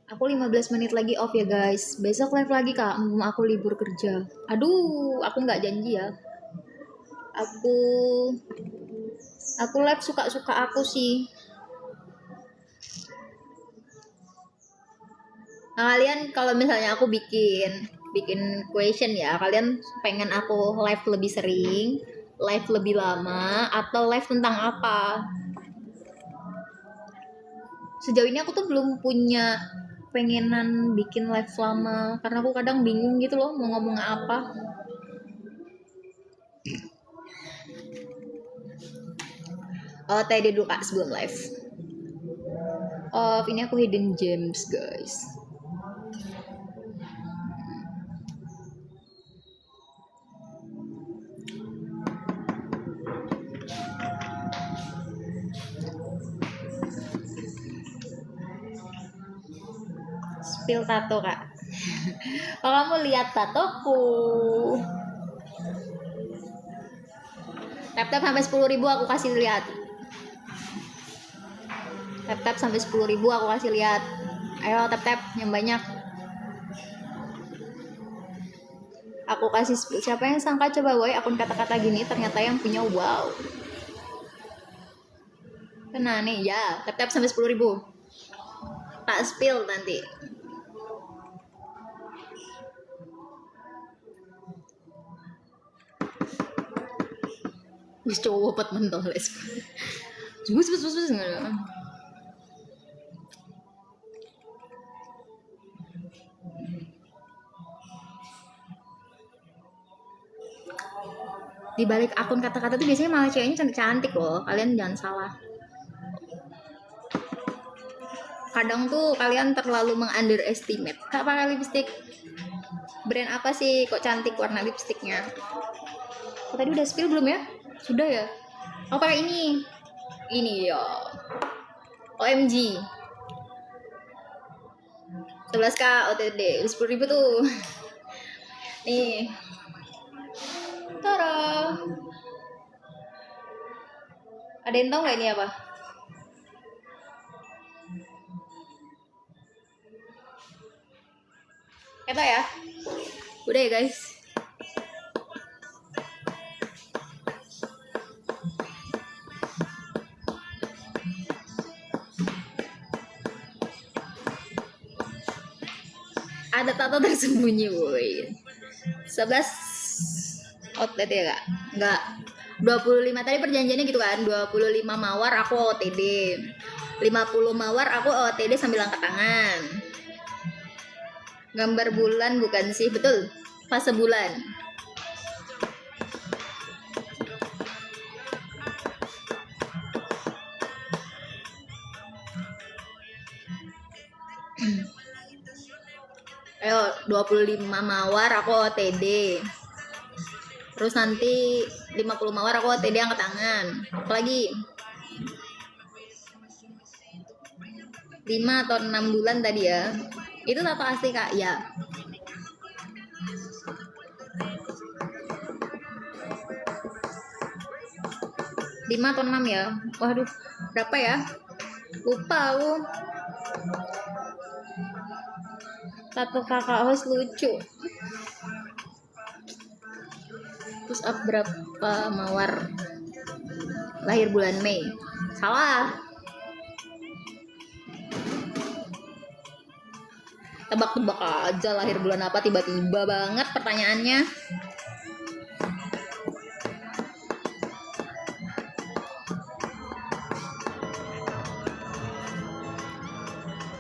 Aku 15 menit lagi off ya guys. Besok live lagi kak, aku libur kerja. Aduh, aku nggak janji ya. Aku live suka-suka aku sih. Nah, kalian kalau misalnya aku bikin question ya, kalian pengen aku live lebih sering, live lebih lama, atau live tentang apa? Sejauh ini aku tuh belum punya pengenan bikin live lama karena aku kadang bingung gitu loh mau ngomong apa. Oh tadi dulu kak sebelum live. Oh ini aku hidden gems guys. Spill tato kak. Kalau kamu lihat tatoku. Tap-tap sampai 10.000 aku kasih lihat. Tap-tap sampai 10.000 aku kasih lihat. Ayo tap-tap yang banyak. Aku kasih siapa yang sangka coba woy akun kata-kata gini ternyata yang punya wow. Kena nih ya tap-tap sampai 10.000. Tak spill nanti. Wis cowok mentol les. Bus di balik akun kata-kata tuh biasanya malah ceweknya cantik-cantik loh. Kalian jangan salah. Kadang tuh kalian terlalu meng-underestimate. Kak pakai lipstick brand apa sih kok cantik warna lipstiknya? Oh, tadi udah spill belum ya? Sudah ya? Oh pakai ini ya OMG 11k OTD 10.000 tuh nih tara ada yang tahu nggak ini apa? Kata ya. Udah ya guys. Ada tato tersembunyi, woi. 11 outlet ya kak? Enggak. 25 tadi perjanjiannya gitu kan. 25 mawar aku OTD. 50 mawar aku OTD sambil angkat tangan. Gambar bulan bukan sih? Betul. Fase bulan. Ayo 25 mawar aku OTD. Terus nanti 50 mawar aku OTD angkat tangan. Apalagi 5 atau 6 bulan tadi ya. Itu tato asli kak? Ya. Lima atau 6 ya? Waduh, berapa ya? Lupa aku. Tato kakak host lucu. Push up berapa mawar? Lahir bulan Mei. Salah. Tebak-tebak aja lahir bulan apa, tiba-tiba banget pertanyaannya.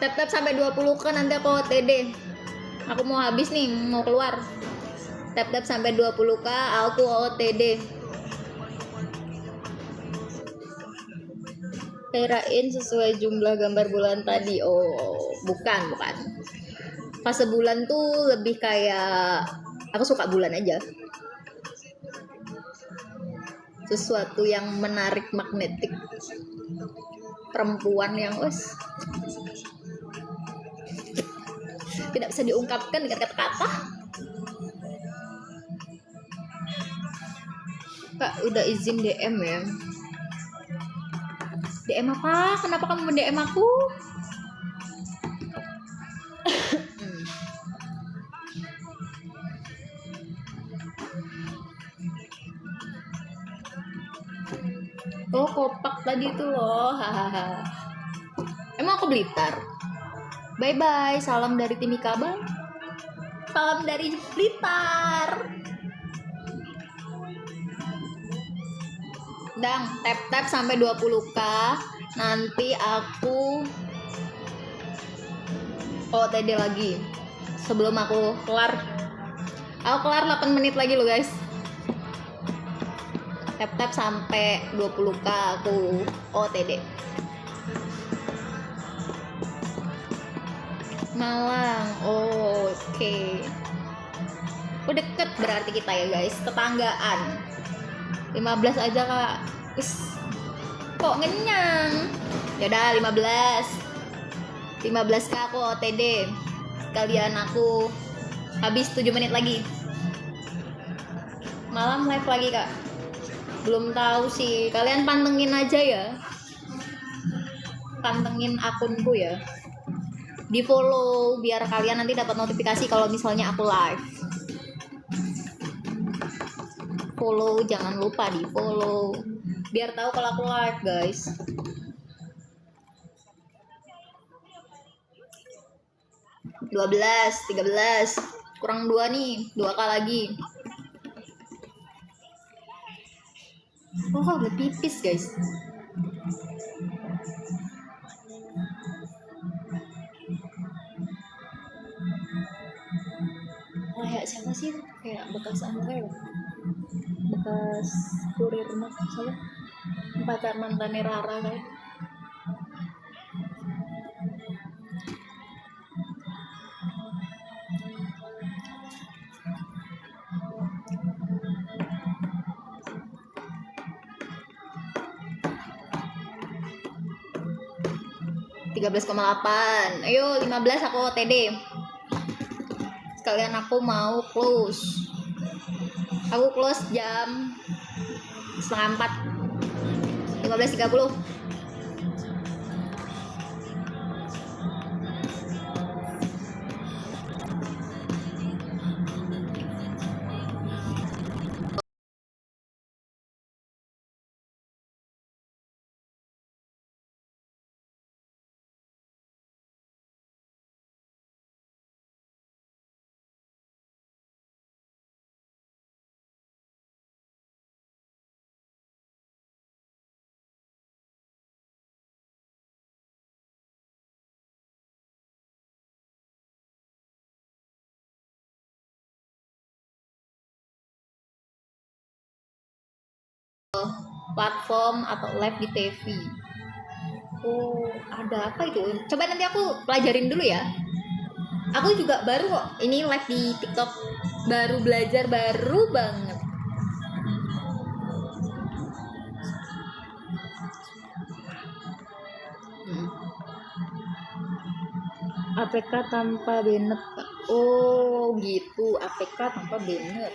Tap-tap sampai 20 kan nanti aku OTD. Aku mau habis nih, mau keluar. Tap-tap sampai 20k aku OTD. Kirain sesuai jumlah gambar bulan tadi. Oh, bukan. Fase bulan tuh lebih kayak aku suka bulan aja. Sesuatu yang menarik, magnetik. Perempuan yang tidak bisa diungkapkan dengan kata-kata. Kak udah izin DM ya. DM apa? Kenapa kamu DM aku? Oh, kopak tadi tuh loh. Hahaha. Emang aku Blitar. Bye bye. Salam dari Timika Bang. Salam dari Blitar. Dang, tap sampai 20k. Nanti aku OTD lagi. Sebelum aku kelar. Aku kelar 8 menit lagi loh guys. Tap sampai 20k aku OTD. Malang. Oke. Deket berarti kita ya guys. Tetanggaan. 15 aja kak. Kok ngenyang. Yaudah 15 k aku OTD. Sekalian aku habis 7 menit lagi. Malam live lagi kak. Belum tahu sih. Kalian pantengin aja ya. Pantengin akunku ya. Di follow biar kalian nanti dapat notifikasi kalau misalnya aku live. Follow, jangan lupa di follow biar tahu kalau aku live guys. Dua 13 kurang 2 nih, 2k lagi. Oh udah pipis guys. Kayak siapa sih? Kayak bekas bekas kurir rumah saya, pacar mantannya Rara kayak. (13,8). Ayo 15 aku OTD. Sekalian aku mau close. Aku close jam 3:30. 15.30. platform atau live di TV. Oh, ada apa itu? Coba nanti aku pelajarin dulu ya. Aku juga baru kok ini live di TikTok, baru belajar, baru banget. APK tanpa Bennett. Oh gitu, APK tanpa Bennett.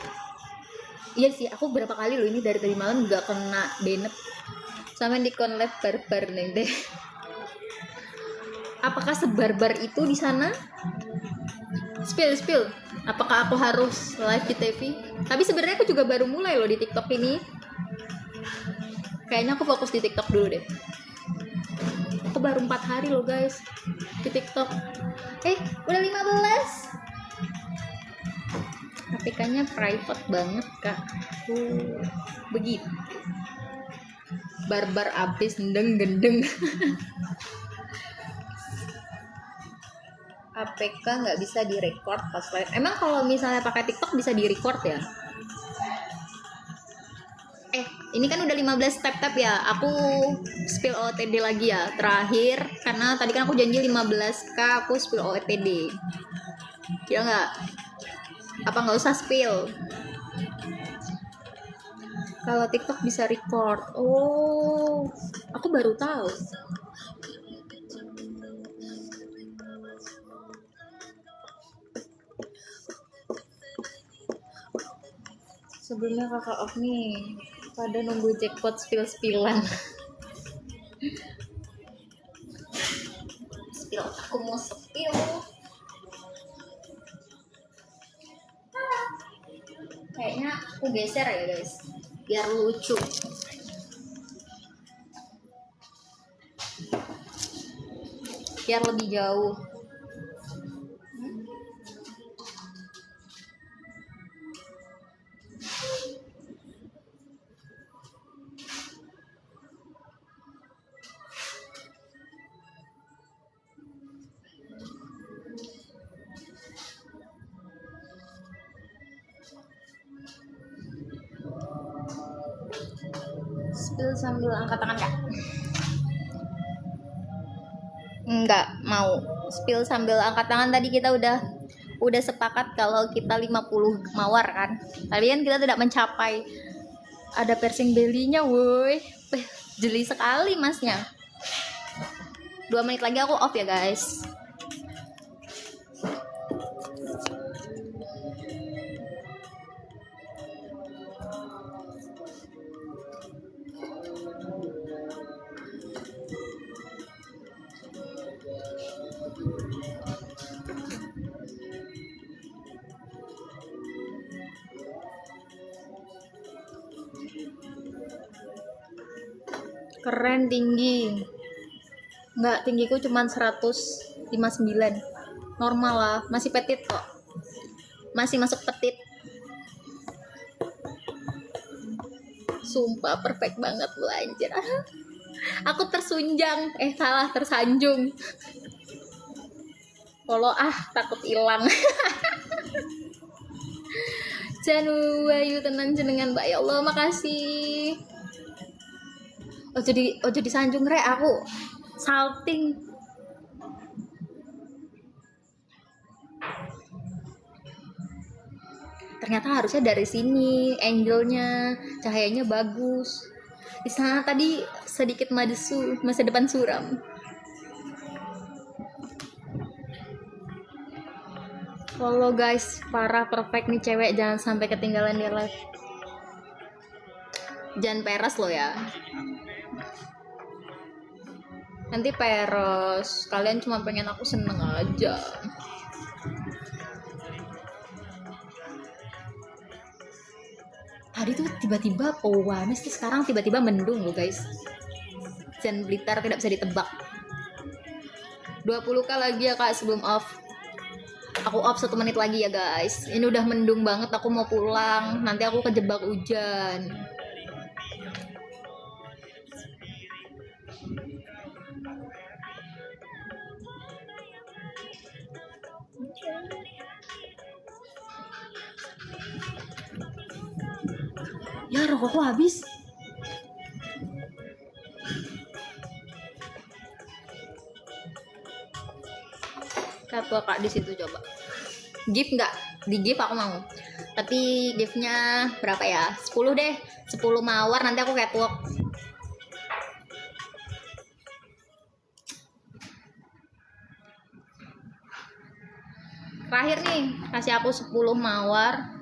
Iya sih, aku berapa kali loh ini dari tadi malam juga kena Bennett. Sama di live barbar nih deh. Apakah sebarbar itu di sana? Spill. Apakah aku harus live di TV? Tapi sebenarnya aku juga baru mulai loh di TikTok ini. Kayaknya aku fokus di TikTok dulu deh. Aku baru 4 hari loh guys di TikTok. Udah 15. APK-nya private banget kak. Begitu. Barbar abis gendeng. APK nggak bisa direcord pas live. Emang kalau misalnya pakai TikTok bisa direcord ya? Ini kan udah 15 tap ya. Aku spill OOTD lagi ya. Terakhir karena tadi kan aku janji 15k aku spill OOTD. Ya nggak? Apa nggak usah spill? Kalau TikTok bisa record. Oh, aku baru tahu. Sebelumnya kakak off nih pada nunggu jackpot spill-spillan. Spill, aku mau spill. Kayaknya aku geser ya guys, biar lucu. Biar lebih jauh. Spill sambil angkat tangan kak? Enggak mau spill sambil angkat tangan. Tadi kita udah sepakat kalau kita 50 mawar kan. Tadi kan kita tidak mencapai. Ada piercing belly-nya woi. Jeli sekali masnya. 2 menit lagi aku off ya guys. Keren, tinggi. Enggak, tinggiku cuma 159. Normal lah, masih petit kok. Masih masuk petit. Sumpah perfect banget lu anjir. Aku tersunjang, salah, tersanjung. Kalau takut hilang. Janu Bayu tenang jenengan Mbak, ya Allah makasih. Jadi sanjung rek aku salting. Ternyata harusnya dari sini angle-nya, cahayanya bagus. Di sana tadi sedikit madesu, masa depan suram. Follow guys, parah perfect nih cewek, jangan sampai ketinggalan di live. Jangan peres lo ya. Nanti peres, kalian cuma pengen aku seneng aja. Tadi tuh tiba-tiba panas, sekarang tiba-tiba mendung loh guys. Dan Blitar tidak bisa ditebak. 20k lagi ya kak sebelum off. Aku off 1 menit lagi ya guys. Ini udah mendung banget, aku mau pulang. Nanti aku kejebak hujan. Ya rokokku habis. Satu kak di situ coba. Gift nggak? Di gift aku mau. Tapi giftnya berapa ya? 10 deh. 10 mawar, nanti aku catwalk. Terakhir nih, kasih aku 10 mawar.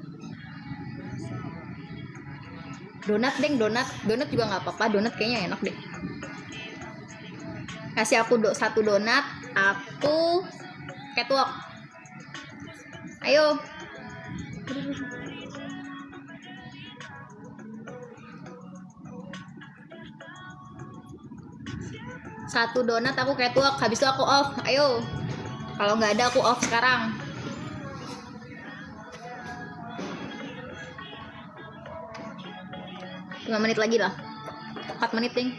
Donat deng, donat juga nggak apa-apa, donat kayaknya enak deh. Kasih aku satu donat, aku catwalk. Ayo. Satu donat aku catwalk, habis itu aku off. Ayo. Kalau nggak ada aku off sekarang. Lima menit lagi lah. 4 menit nih.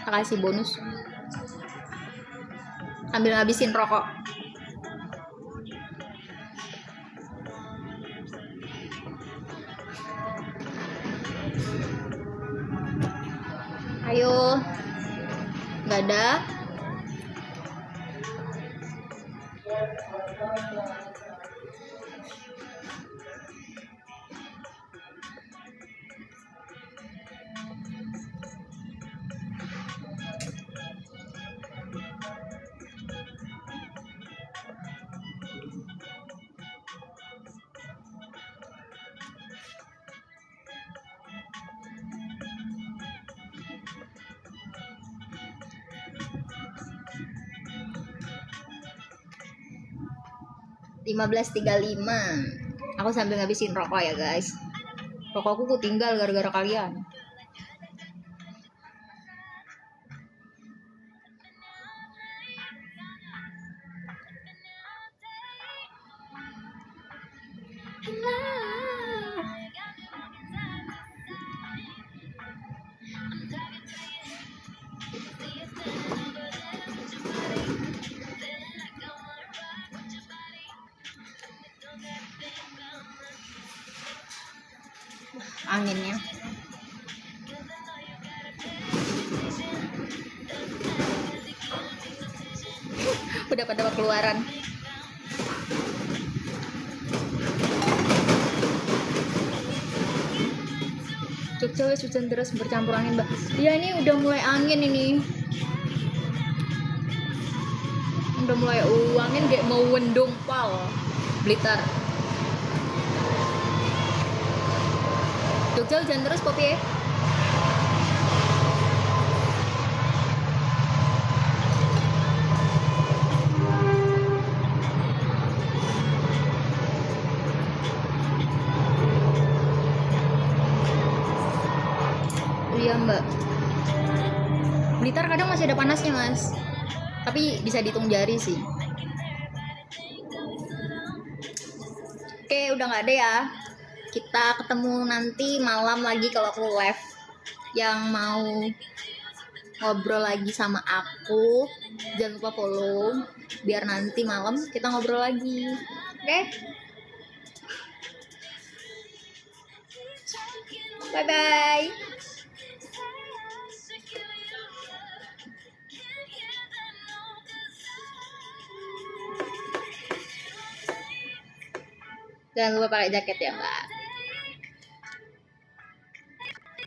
Kita kasih bonus. Sambil ngabisin rokok. Ayo. Nggak ada. .15.35. Aku sambil ngabisin rokok ya guys. Rokokku tinggal gara-gara kalian. Anginnya udah pada keluaran. Jogja wes hujan terus bercampur angin, Mbak. Iya, ini udah mulai angin ini. Udah mulai angin kayak mau wendung pal. Blitar. Jogja hujan terus Popi ya? Iya Mbak. Blitar kadang masih ada panasnya Mas. Tapi bisa dihitung jari sih. Oke, udah nggak ada ya. Kita ketemu nanti malam lagi kalau aku live. Yang mau ngobrol lagi sama aku, jangan lupa follow biar nanti malam kita ngobrol lagi. Oke? Bye bye. Jangan lupa pakai jaket ya Mbak.